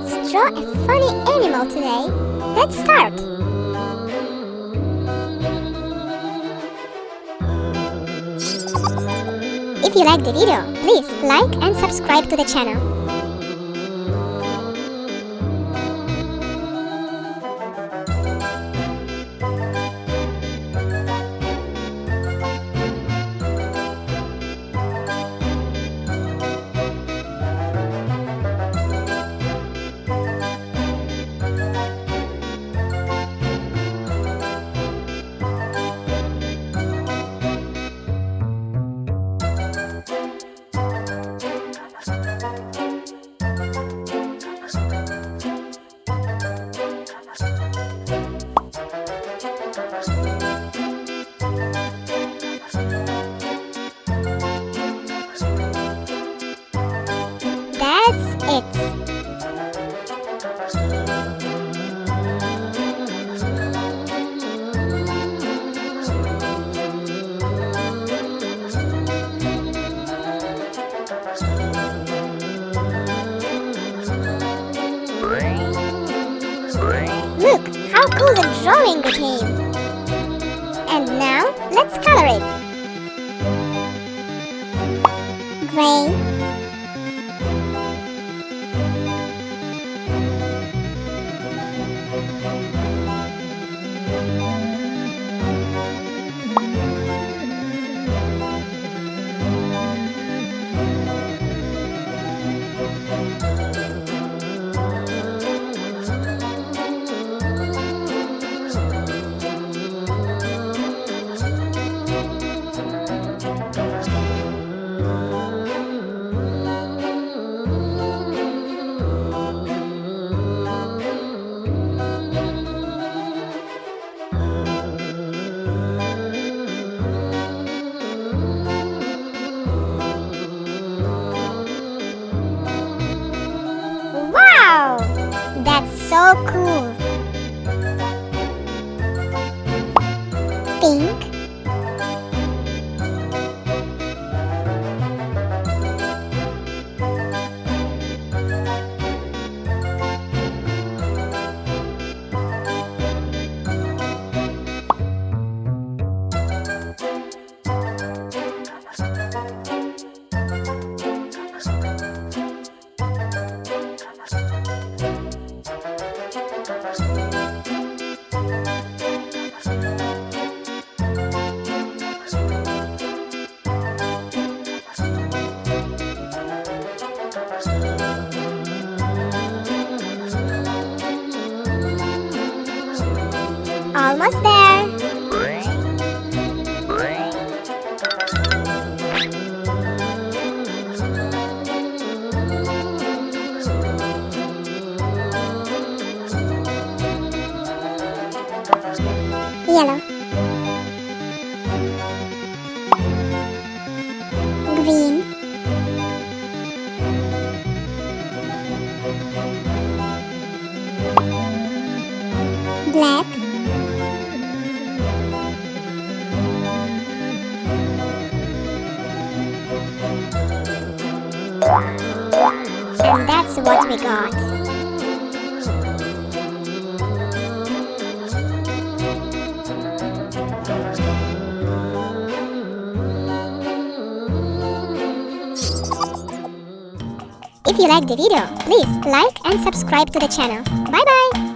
Let's draw a funny animal today. Let's start. If you like the video, please like and subscribe to the channel. That's it. Look how cool the drawing became. And now let's color it. Gray. Wow! That's so cool! Pink. Almost there. Yellow. Green. Black. And that's what we got. If you like the video, please like and subscribe to the channel. Bye bye!